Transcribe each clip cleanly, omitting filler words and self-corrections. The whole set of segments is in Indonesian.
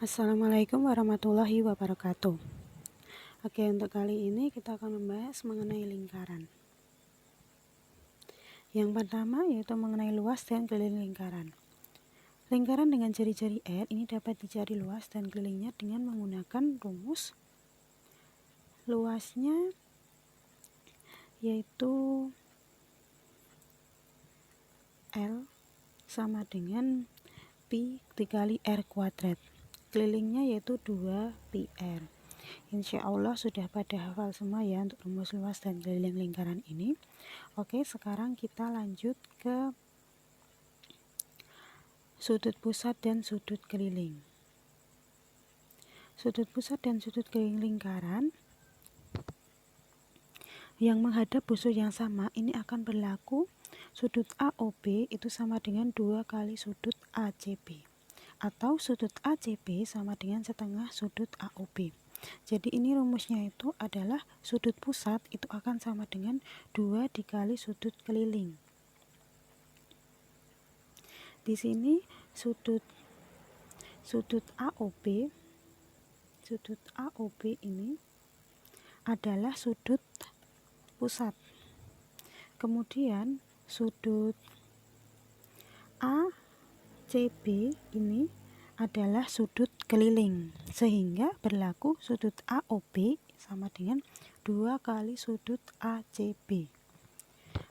Assalamualaikum warahmatullahi wabarakatuh. Oke, untuk kali ini kita akan membahas mengenai lingkaran. Yang pertama yaitu mengenai luas dan keliling lingkaran. Lingkaran dengan jari-jari R ini dapat dicari luas dan kelilingnya dengan menggunakan rumus. Luasnya yaitu L sama dengan pi dikali R kuadrat. Kelilingnya yaitu 2 pi R. Insya Allah sudah pada hafal semua ya untuk rumus luas dan keliling lingkaran ini. Oke, sekarang kita lanjut ke sudut pusat dan sudut keliling. Sudut pusat dan sudut keliling lingkaran yang menghadap busur yang sama ini akan berlaku sudut AOB itu sama dengan 2 kali sudut ACB, atau sudut ACB sama dengan setengah sudut AOB. Jadi ini rumusnya itu adalah sudut pusat itu akan sama dengan 2 dikali sudut keliling. Di sini sudut AOB ini adalah sudut pusat. Kemudian sudut ACB ini adalah sudut keliling, sehingga berlaku sudut AOB sama dengan 2 kali sudut ACB.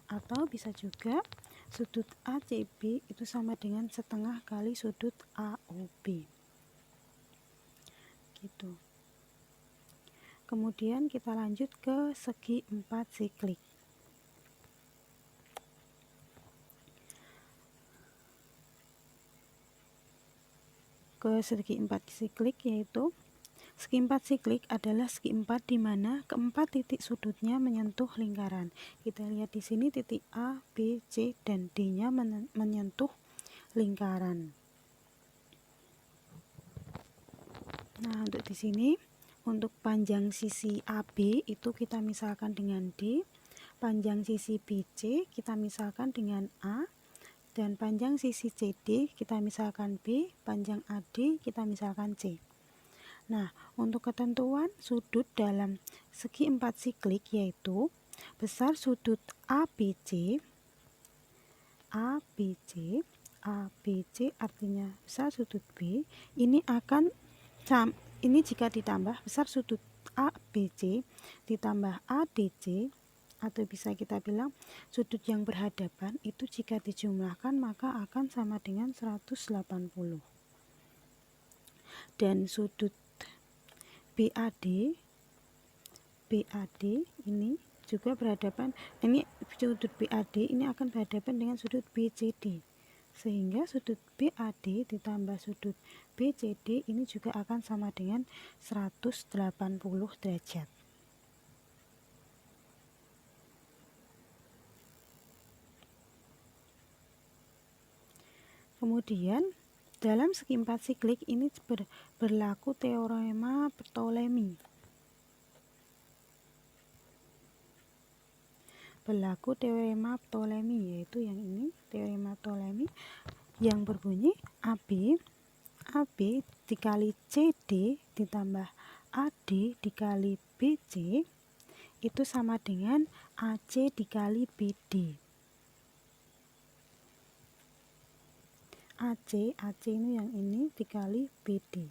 Atau bisa juga sudut ACB itu sama dengan setengah kali sudut AOB. Gitu. Kemudian kita lanjut ke segi 4 siklik. Ke segi 4 siklik yaitu segi 4 siklik adalah segi 4 di mana keempat titik sudutnya menyentuh lingkaran. Kita lihat di sini titik A, B, C dan D-nya menyentuh lingkaran. Nah, untuk di sini untuk panjang sisi AB itu kita misalkan dengan D, panjang sisi BC kita misalkan dengan A, dan panjang sisi CD kita misalkan B, panjang AD kita misalkan C. Nah, untuk ketentuan sudut dalam segi 4 siklik yaitu besar sudut ABC artinya besar sudut B ini jika ditambah besar sudut ABC ditambah ADC, atau bisa kita bilang sudut yang berhadapan itu jika dijumlahkan maka akan sama dengan 180. Dan sudut BAD ini juga berhadapan, ini sudut BAD ini akan berhadapan dengan sudut BCD, sehingga sudut BAD ditambah sudut BCD ini juga akan sama dengan 180 derajat. Kemudian dalam segi 4 siklik ini berlaku teorema Ptolemy. Yaitu yang ini teorema Ptolemy yang berbunyi AB dikali CD ditambah AD dikali BC itu sama dengan AC dikali BD. AC ini yang ini dikali BD.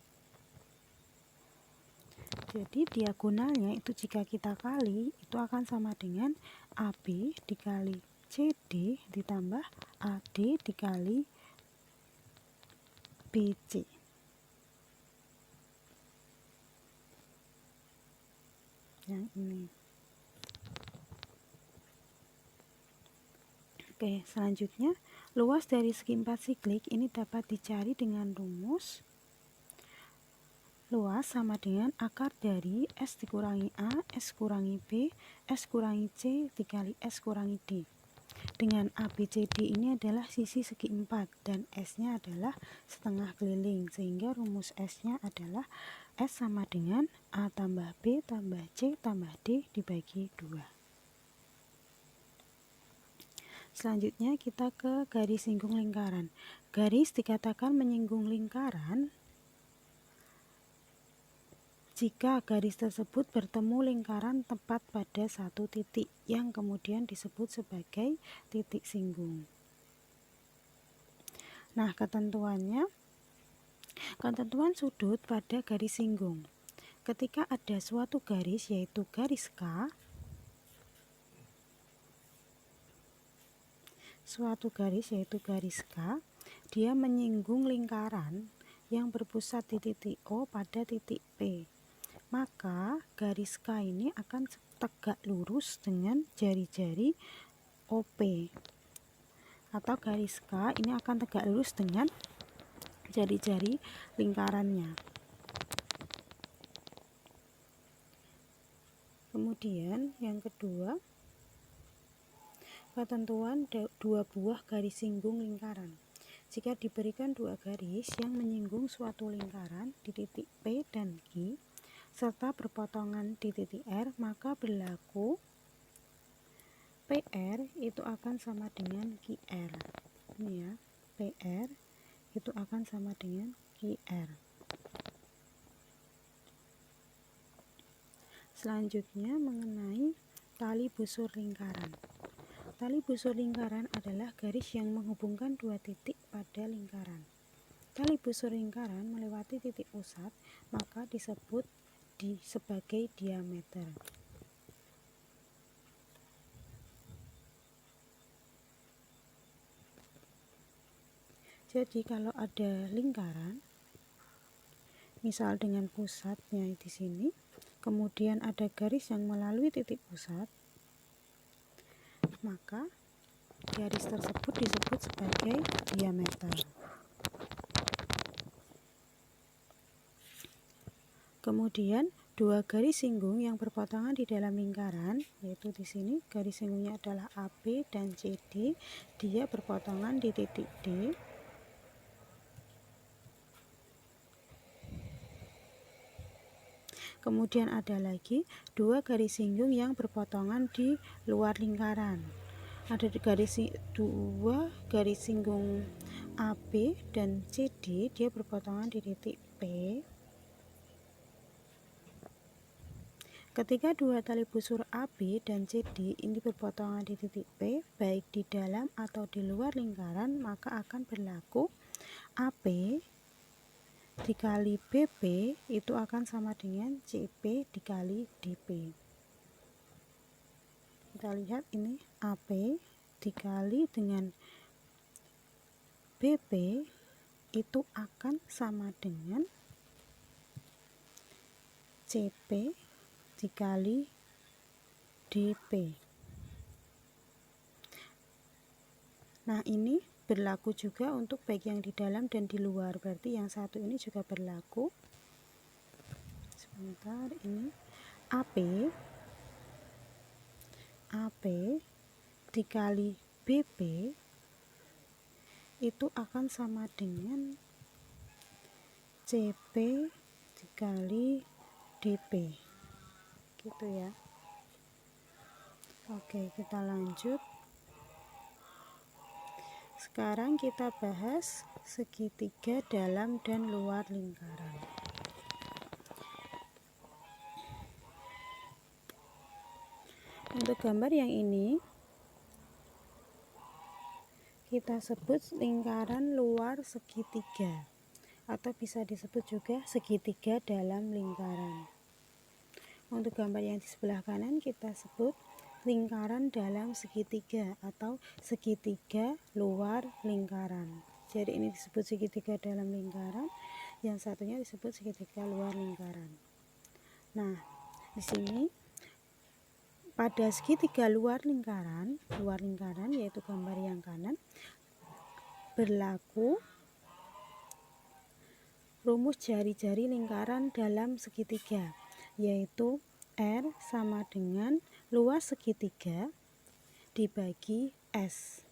Jadi diagonalnya itu jika kita kali itu akan sama dengan AB dikali CD ditambah AD dikali BC. Yang ini. Oke, selanjutnya luas dari segi 4 siklik ini dapat dicari dengan rumus luas sama dengan akar dari S dikurangi A, S kurangi B, S kurangi C dikali S kurangi D. Dengan ABCD ini adalah sisi segi 4 dan S-nya adalah setengah keliling, sehingga rumus S-nya adalah S sama dengan A tambah B tambah C tambah D dibagi 2. Selanjutnya kita ke garis singgung lingkaran. Garis dikatakan menyinggung lingkaran jika garis tersebut bertemu lingkaran tepat pada satu titik yang kemudian disebut sebagai titik singgung. Nah, ketentuan sudut pada garis singgung. Ketika ada suatu garis yaitu garis K, dia menyinggung lingkaran yang berpusat di titik O pada titik P. Maka garis K ini akan tegak lurus dengan jari-jari OP, atau garis K ini akan tegak lurus dengan jari-jari lingkarannya. Kemudian yang kedua, ketentuan dua buah garis singgung lingkaran. Jika diberikan dua garis yang menyinggung suatu lingkaran di titik P dan Q serta berpotongan di titik R, maka berlaku PR itu akan sama dengan QR. Ini ya, PR itu akan sama dengan QR. Selanjutnya mengenai tali busur lingkaran. Tali busur lingkaran adalah garis yang menghubungkan dua titik pada lingkaran. Tali busur lingkaran melewati titik pusat, maka disebut sebagai diameter. Jadi kalau ada lingkaran, misal dengan pusatnya di sini, kemudian ada garis yang melalui titik pusat, maka garis tersebut disebut sebagai diameter. Kemudian dua garis singgung yang berpotongan di dalam lingkaran, yaitu di sini garis singgungnya adalah AB dan CD, dia berpotongan di titik D. Kemudian ada lagi dua garis singgung yang berpotongan di luar lingkaran. Ada dua garis singgung AB dan CD, dia berpotongan di titik P. Ketika dua tali busur AB dan CD ini berpotongan di titik P, baik di dalam atau di luar lingkaran, maka akan berlaku AP dikali BP itu akan sama dengan CP dikali DP. Kita lihat ini AP dikali dengan BP itu akan sama dengan CP dikali DP. Nah, ini berlaku juga untuk baik yang di dalam dan di luar, berarti yang satu ini juga berlaku. Sebentar, ini AP dikali BP itu akan sama dengan CP dikali DP, gitu ya. Oke, kita lanjut. Sekarang kita bahas segitiga dalam dan luar lingkaran. Untuk gambar yang ini kita sebut lingkaran luar segitiga, atau bisa disebut juga segitiga dalam lingkaran. Untuk gambar yang di sebelah kanan kita sebut lingkaran dalam segitiga atau segitiga luar lingkaran. Jadi ini disebut segitiga dalam lingkaran, yang satunya disebut segitiga luar lingkaran. Nah, di sini pada segitiga luar lingkaran yaitu gambar yang kanan, berlaku rumus jari-jari lingkaran dalam segitiga, yaitu R sama dengan luas segitiga dibagi S.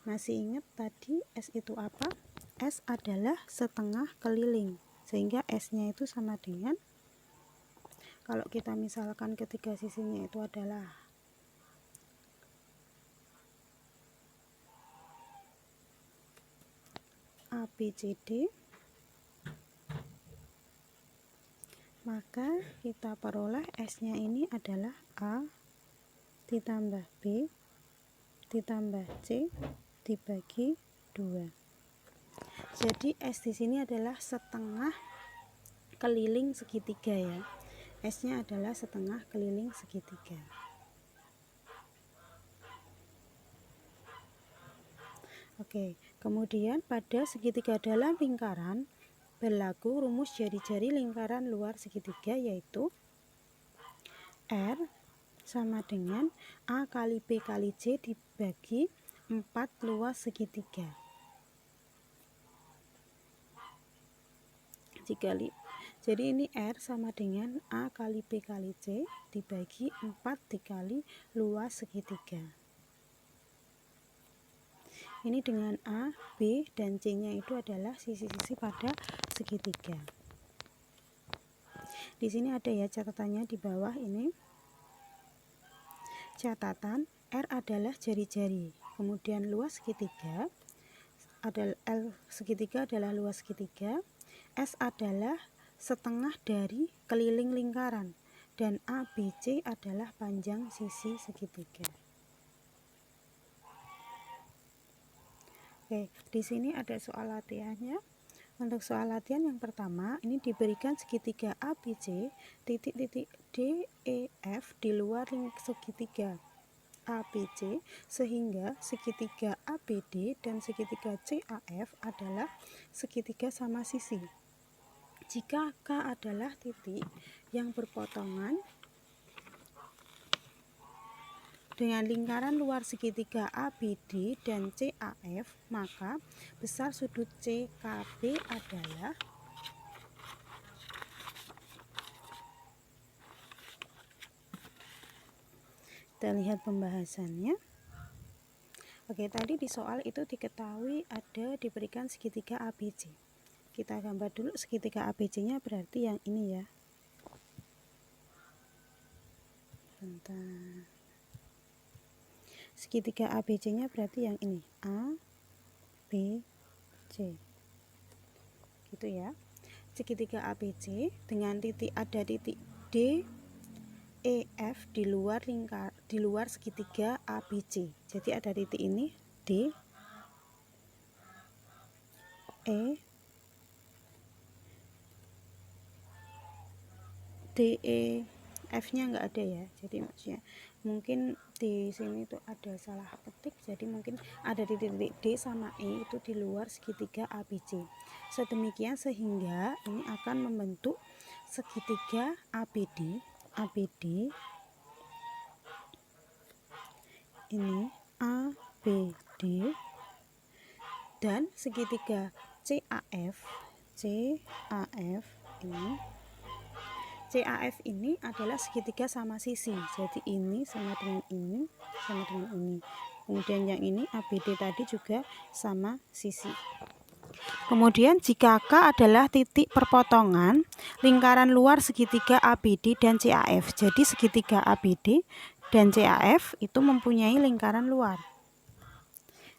Masih ingat tadi S itu apa? S adalah setengah keliling, sehingga S-nya itu sama dengan, kalau kita misalkan ketiga sisinya itu adalah ABCD, maka kita peroleh S-nya ini adalah A ditambah B ditambah C dibagi 2. Jadi S di sini adalah setengah keliling segitiga ya. S-nya adalah setengah keliling segitiga. Oke, kemudian pada segitiga dalam lingkaran berlaku rumus jari-jari lingkaran luar segitiga, yaitu R sama dengan A kali B kali C dibagi 4 luas segitiga. Jadi ini R sama dengan A kali B kali C dibagi 4 dikali luas segitiga. Ini dengan A, B, dan C-nya itu adalah sisi-sisi pada segitiga. Di sini ada ya catatannya di bawah ini. Catatan, R adalah jari-jari. Kemudian luas segitiga adalah L segitiga adalah luas segitiga. S adalah setengah dari keliling lingkaran dan ABC adalah panjang sisi segitiga. Oke, di sini ada soal latihannya. Untuk soal latihan yang pertama, ini diberikan segitiga ABC, titik-titik D, E, F di luar segitiga ABC, sehingga segitiga ABD dan segitiga CAF adalah segitiga sama sisi. Jika K adalah titik yang berpotongan dengan lingkaran luar segitiga ABD dan CAF, maka besar sudut CKB adalah kita lihat pembahasannya. Oke, tadi di soal itu diketahui ada diberikan segitiga ABC. Kita gambar dulu segitiga ABC-nya, berarti yang ini ya. Bentar. Segitiga ABC-nya berarti yang ini, A, B, C. Gitu ya. Segitiga ABC dengan titik ada titik D, E, F di luar segitiga ABC. Jadi ada titik ini D, E, F-nya nggak ada ya. Jadi maksudnya mungkin di sini tuh ada salah ketik, jadi mungkin ada titik-titik D sama E itu di luar segitiga ABC. Sedemikian sehingga ini akan membentuk segitiga ABD ini ABD dan segitiga CAF ini adalah segitiga sama sisi. Jadi ini sama dengan ini, sama dengan ini. Kemudian yang ini ABD tadi juga sama sisi. Kemudian jika K adalah titik perpotongan lingkaran luar segitiga ABD dan CAF. Jadi segitiga ABD dan CAF itu mempunyai lingkaran luar.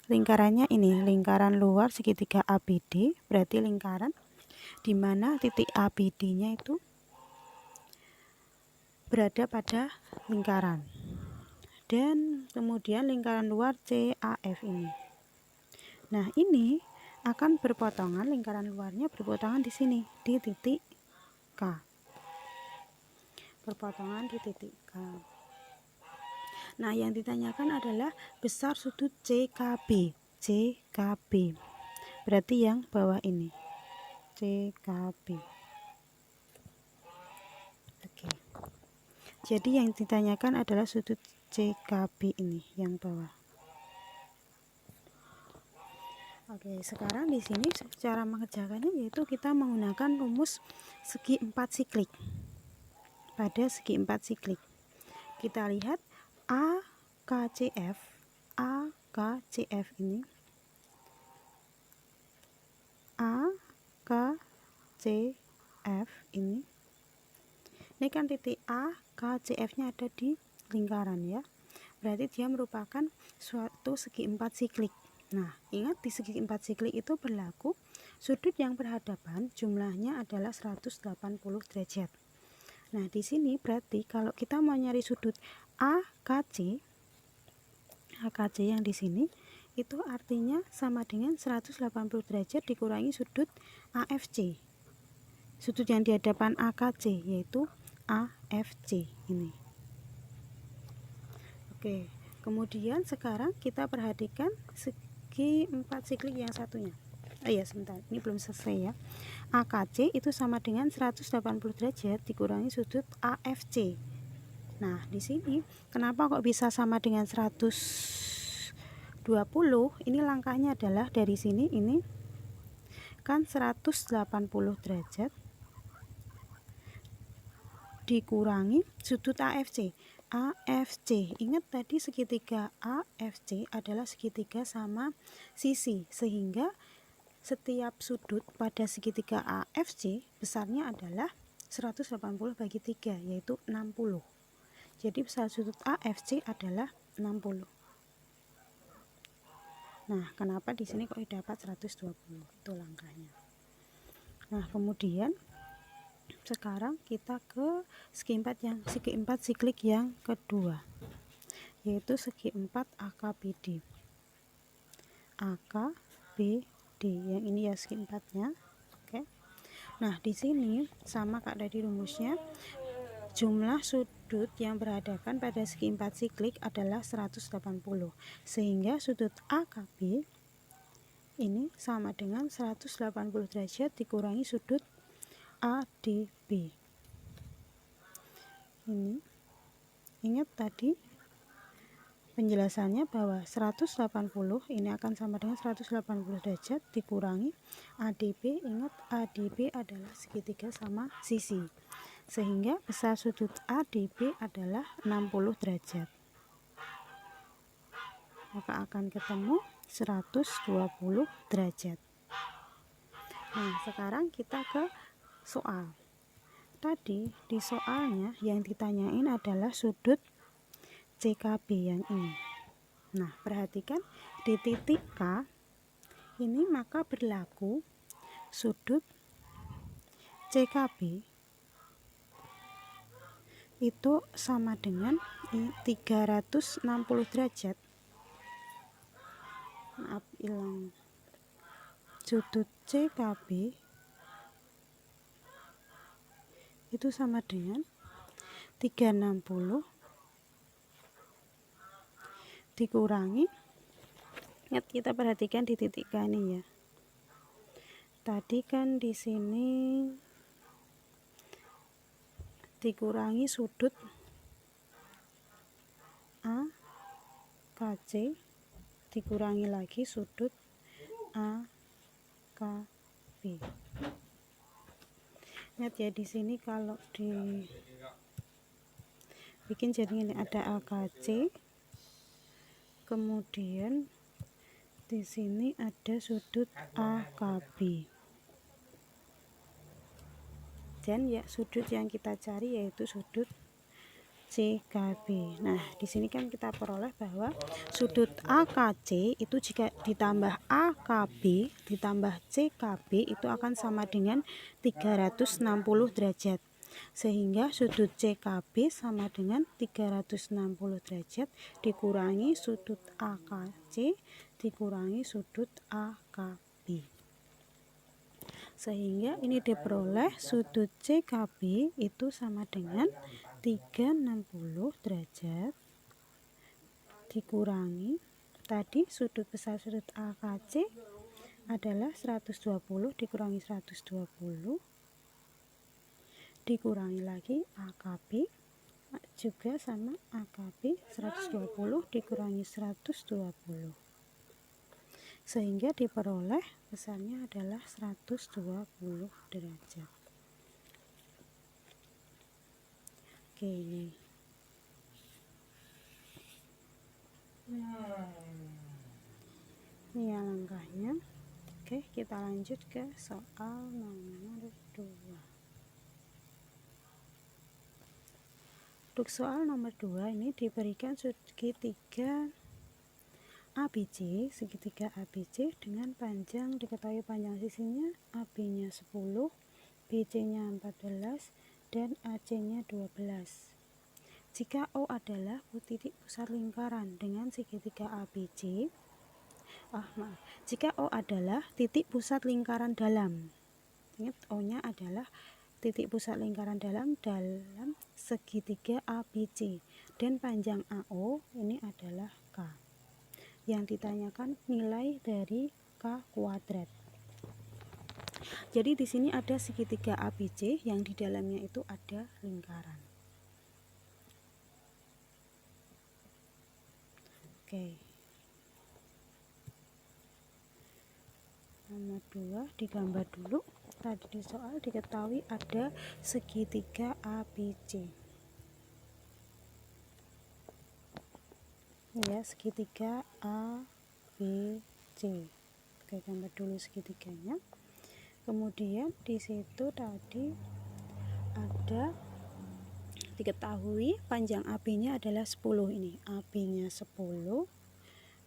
Lingkarannya ini, lingkaran luar segitiga ABD, berarti lingkaran di mana titik ABD-nya itu berada pada lingkaran, dan kemudian lingkaran luar CAF ini. Nah, ini akan berpotongan, lingkaran luarnya berpotongan di sini di titik K. Berpotongan di titik K. Nah, yang ditanyakan adalah besar sudut CKB. Berarti yang bawah ini. CKB. Oke. Jadi yang ditanyakan adalah sudut CKB ini yang bawah. Oke, sekarang di sini cara mengerjakannya yaitu kita menggunakan rumus segi 4 siklik. Pada segi 4 siklik. Kita lihat AKCF ini. AKCF ini. Ini kan titik A, K, CF-nya ada di lingkaran ya. Berarti dia merupakan suatu segi 4 siklik. Nah, ingat di segi 4 siklik itu berlaku sudut yang berhadapan jumlahnya adalah 180 derajat. Nah, di sini berarti kalau kita mau nyari sudut AKC yang di sini itu artinya sama dengan 180 derajat dikurangi sudut AFC. Sudut yang di hadapan AKC yaitu AFC ini. Oke, kemudian sekarang kita perhatikan segi 4 siklik yang satunya. Oh iya, sebentar, ini belum selesai ya. AKC itu sama dengan 180 derajat dikurangi sudut AFC. Nah, di sini kenapa kok bisa sama dengan 120? Ini langkahnya adalah dari sini, ini kan 180 derajat dikurangi sudut AFC. Ingat tadi segitiga AFC adalah segitiga sama sisi, sehingga setiap sudut pada segitiga AFC besarnya adalah 180 bagi 3, yaitu 60. Jadi besar sudut AFC adalah 60. Nah, kenapa di sini kok dapat 120? Itu langkahnya. Nah, kemudian sekarang kita ke segi 4 siklik yang kedua, yaitu segi 4 AKBD. Yang ini ya segi 4-nya. Oke. Nah, di sini sama kayak tadi rumusnya, jumlah sudut yang berhadapan pada segi 4 siklik adalah 180, sehingga sudut AKB ini sama dengan 180 derajat dikurangi sudut ADB. Ini ingat tadi penjelasannya bahwa 180 ini akan sama dengan 180 derajat dikurangi ADB. Ingat ADB adalah segitiga sama sisi, sehingga besar sudut ADB adalah 60 derajat. Maka akan ketemu 120 derajat. Nah, sekarang kita ke soal. Tadi di soalnya yang ditanyain adalah sudut CKB yang ini. Nah, perhatikan di titik K ini maka berlaku sudut CKB itu sama dengan 360 derajat. Maaf, hilang. Sudut CKB itu sama dengan 360 dikurangi, ingat kita perhatikan di titik K ini ya. Tadi kan di sini dikurangi sudut AKC, dikurangi lagi sudut AKB. Ingat ya, di sini kalau bikin jadi ini ada AKC, kemudian di sini ada sudut AKB, dan ya sudut yang kita cari yaitu sudut CKB. Nah, di sini kan kita peroleh bahwa sudut AKC itu jika ditambah AKB ditambah CKB itu akan sama dengan 360 derajat. Sehingga sudut CKB sama dengan 360 derajat dikurangi sudut AKC dikurangi sudut AKB. Sehingga ini diperoleh sudut CKB itu sama dengan 360 derajat dikurangi tadi sudut besar sudut AKC adalah 120 dikurangi 120 dikurangi lagi AKB juga sama AKB 120 dikurangi 120, sehingga diperoleh besarnya adalah 120 derajat. Oke, ini ya langkahnya. Oke, kita lanjut ke soal nomor 2. Untuk soal nomor 2 ini diberikan segitiga ABC, segitiga ABC dengan panjang, diketahui panjang sisinya AB nya 10, BC nya 14, dan AC-nya 12. Jika O adalah titik pusat lingkaran dengan segitiga ABC, jika O adalah titik pusat lingkaran dalam, ingat O-nya adalah titik pusat lingkaran dalam segitiga ABC, dan panjang AO ini adalah K. Yang ditanyakan nilai dari K kuadrat. Jadi di sini ada segitiga ABC yang di dalamnya itu ada lingkaran. Oke. Nomor 2 digambar dulu. Tadi di soal diketahui ada segitiga ABC. Ya, segitiga ABC. Oke, gambar dulu segitiganya. Kemudian di situ tadi ada diketahui panjang AB-nya adalah 10 ini. AB-nya 10.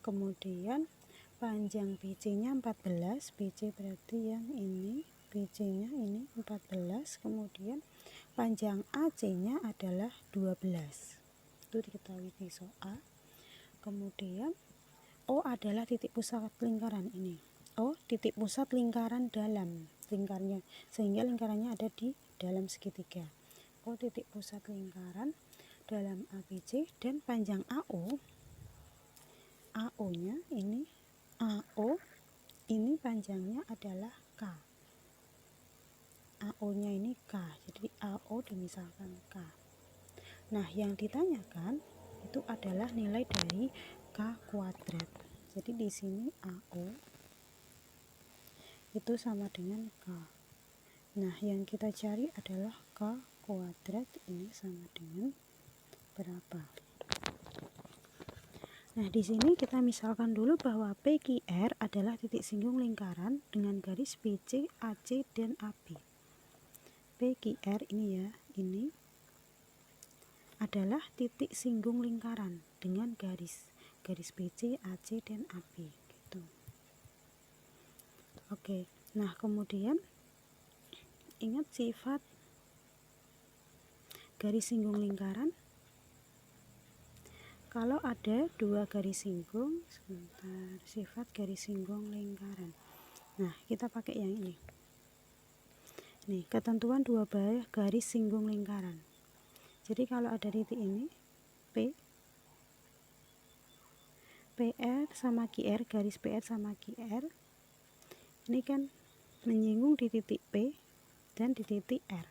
Kemudian panjang BC-nya 14. BC berarti yang ini, BC-nya ini 14. Kemudian panjang AC-nya adalah 12. Itu diketahui di soal. Kemudian O adalah titik pusat lingkaran ini. O titik pusat lingkaran dalam lingkarnya, sehingga lingkarannya ada di dalam segitiga. O titik pusat lingkaran dalam ABC, dan panjang AO, AO-nya ini, AO ini panjangnya adalah K. AO-nya ini K, jadi AO dimisalkan K. Nah, yang ditanyakan itu adalah nilai dari K kuadrat. Jadi di sini AO itu sama dengan K. Nah, yang kita cari adalah K kuadrat ini sama dengan berapa. Nah, di sini kita misalkan dulu bahwa PQR adalah titik singgung lingkaran dengan garis BC, AC, dan AB. PQR ini ya, ini adalah titik singgung lingkaran dengan garis BC, AC, dan AB gitu. Oke, nah kemudian ingat sifat garis singgung lingkaran. Kalau ada dua garis singgung, sifat garis singgung lingkaran. Nah, kita pakai yang ini. Nih, ketentuan dua garis singgung lingkaran. Jadi kalau ada titik ini, PR sama QR, garis PR sama QR, ini kan menyinggung di titik P dan di titik R.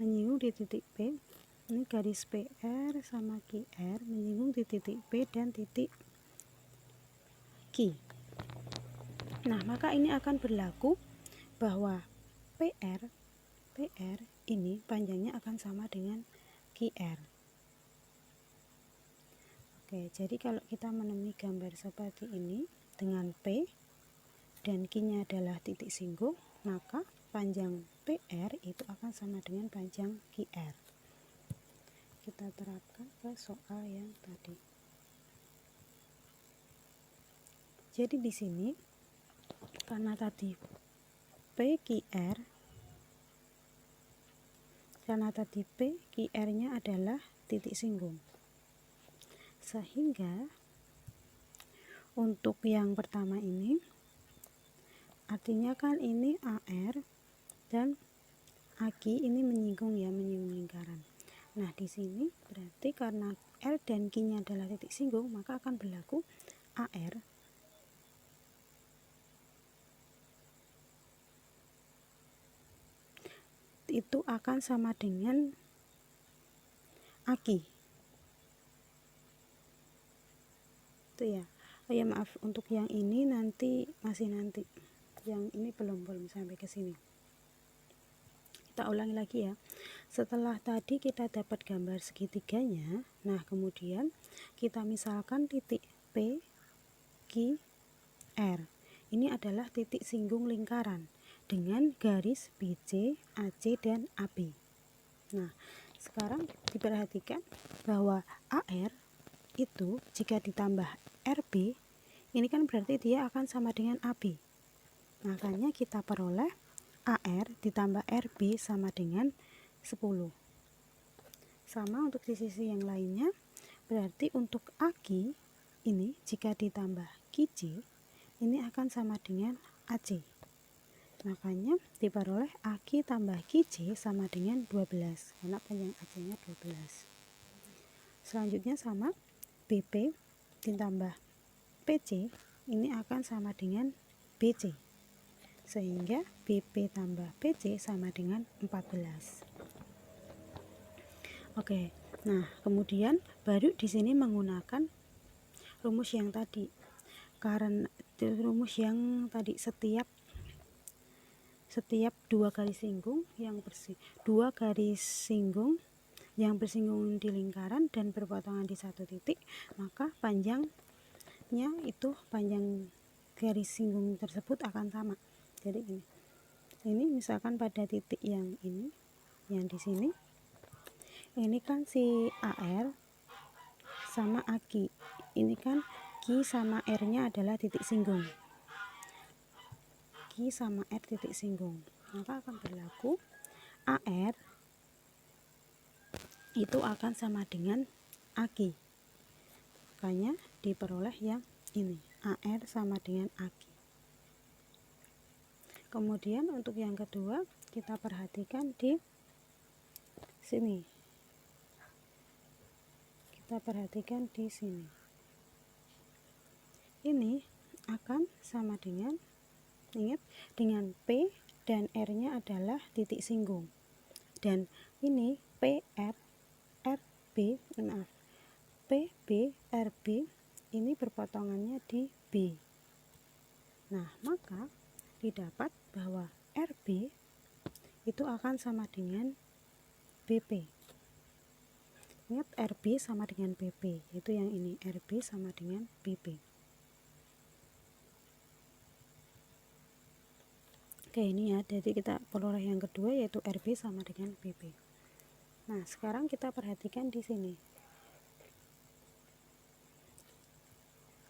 Menyinggung di titik P, ini garis PR sama QR menyinggung di titik P dan titik Q. Nah, maka ini akan berlaku bahwa PR ini panjangnya akan sama dengan QR. Oke, jadi kalau kita menemui gambar seperti ini dengan P dan Q-nya adalah titik singgung, maka panjang PR itu akan sama dengan panjang QR. Kita terapkan ke soal yang tadi. Jadi di sini karena tadi PQR, karena tadi PQR-nya adalah titik singgung, sehingga untuk yang pertama ini artinya kan ini AR dan AK ini menyinggung ya, menyinggung lingkaran. Nah, di sini berarti karena R dan Q-nya adalah titik singgung, maka akan berlaku AR itu akan sama dengan AK. Itu ya. Oh ya, maaf, untuk yang ini nanti masih nanti. Yang ini belum sampai ke sini. Kita ulangi lagi ya. Setelah tadi kita dapat gambar segitiganya, nah kemudian kita misalkan titik P, Q, R. Ini adalah titik singgung lingkaran dengan garis BC, AC, dan AB. Nah, sekarang diperhatikan bahwa AR itu jika ditambah RB, ini kan berarti dia akan sama dengan AB. Makanya kita peroleh AR ditambah RB sama dengan 10. Sama untuk di sisi yang lainnya, berarti untuk AQ ini jika ditambah QC ini akan sama dengan AC. Makanya diperoleh AQ tambah QC sama dengan 12 karena panjang AC-nya 12. Selanjutnya sama BP ditambah PC ini akan sama dengan BC. Sehingga BP tambah PC sama dengan 14. Oke, nah kemudian baru di sini menggunakan rumus yang tadi. Karena rumus yang tadi setiap dua garis singgung yang bersinggung di lingkaran dan berpotongan di satu titik, maka panjang garis singgung tersebut akan sama. Jadi ini misalkan pada titik yang ini, yang di sini, ini kan si AR sama AQ, ini kan Q sama R nya adalah titik singgung, Q sama R titik singgung, maka akan berlaku AR itu akan sama dengan AQ. Makanya diperoleh yang ini, AR sama dengan AQ. Kemudian untuk yang kedua kita perhatikan di sini. Ini akan sama dengan, ingat, dengan P dan R nya adalah titik singgung, dan ini PB RB ini berpotongannya di B. Nah, maka didapat bahwa RB itu akan sama dengan BP. Ingat, RB sama dengan BP, itu yang ini, RB sama dengan BP. Oke, ini ya, jadi kita peroleh yang kedua yaitu RB sama dengan BP. Nah, sekarang kita perhatikan di sini.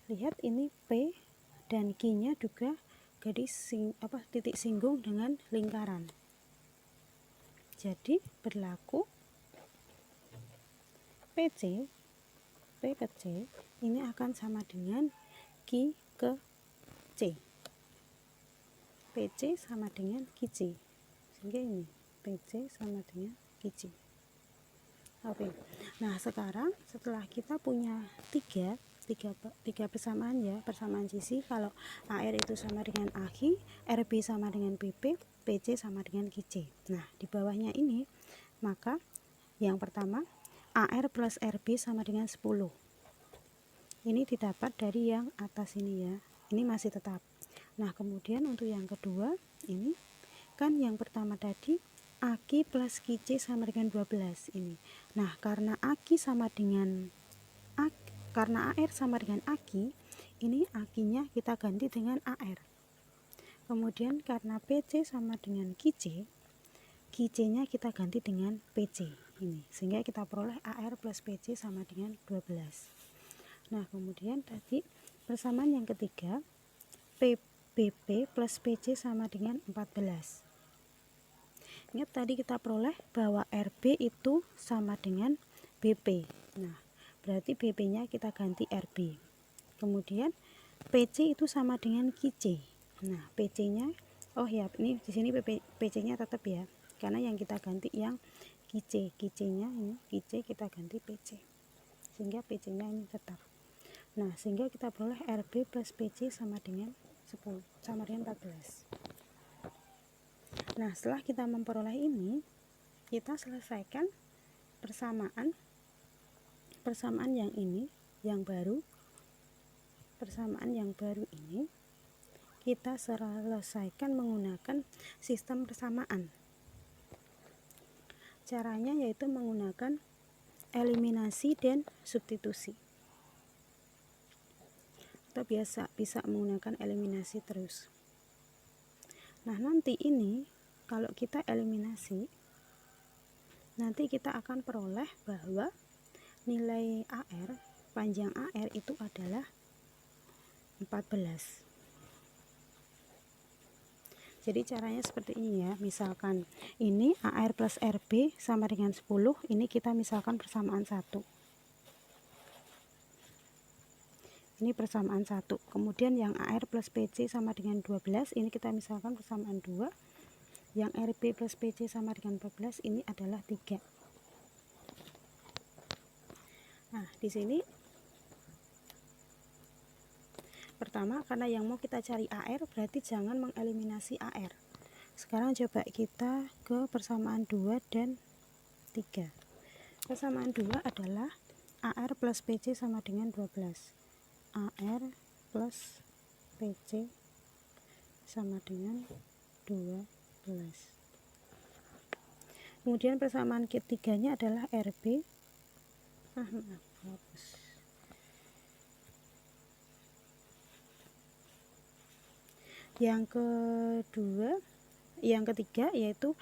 Lihat, ini P dan Q-nya juga titik singgung dengan lingkaran. Jadi berlaku PC, P ke C ini akan sama dengan Q ke C. PC sama dengan QC. Sehingga ini PC sama dengan QC. Oke. Nah, sekarang setelah kita punya tiga persamaan ya, persamaan sisi, kalau AR itu sama dengan AQ, RB sama dengan PP, PC sama dengan QC. Nah, di bawahnya ini, maka yang pertama AR plus RB sama dengan 10. Ini didapat dari yang atas ini ya. Ini masih tetap. Nah, kemudian untuk yang kedua, ini kan yang pertama tadi AQ plus QC sama dengan 12 ini. Nah, karena AR sama dengan AQ, ini AQ-nya kita ganti dengan AR. Kemudian karena PC sama dengan QC, QC-nya kita ganti dengan PC ini, sehingga kita peroleh AR plus PC sama dengan 12. Nah, kemudian tadi persamaan yang ketiga, BP plus PC sama dengan 14. Ingat, tadi kita peroleh bahwa RB itu sama dengan BP. Nah, berarti BP-nya kita ganti RB. Kemudian PC itu sama dengan QC. Nah, PC-nya, oh ya, ini di sini PC-nya tetap ya, karena yang kita ganti yang QC-nya ini, QC kita ganti PC, sehingga PC-nya ini tetap. Nah, sehingga kita peroleh RB plus PC sama dengan 10, sama dengan 14. Nah, setelah kita memperoleh ini, kita selesaikan persamaan yang ini, yang baru. Persamaan yang baru ini kita selesaikan menggunakan sistem persamaan. Caranya yaitu menggunakan eliminasi dan substitusi. Kita bisa menggunakan eliminasi terus. Nah, nanti ini kalau kita eliminasi, nanti kita akan peroleh bahwa nilai AR, panjang AR itu adalah 14. Jadi caranya seperti ini ya. Misalkan ini AR plus RB sama dengan 10, ini kita misalkan persamaan 1. Ini persamaan 1. Kemudian yang AR plus PC sama dengan 12, ini kita misalkan persamaan 2. Yang RB plus PC sama dengan 14, ini adalah 3. Nah, di sini pertama, karena yang mau kita cari AR, berarti jangan mengeliminasi AR. Sekarang coba kita ke persamaan 2 dan 3. Persamaan 2 adalah AR plus PC sama dengan 12. AR plus PC sama dengan 12. Kemudian persamaan ketiganya adalah RB. Yang ketiga yaitu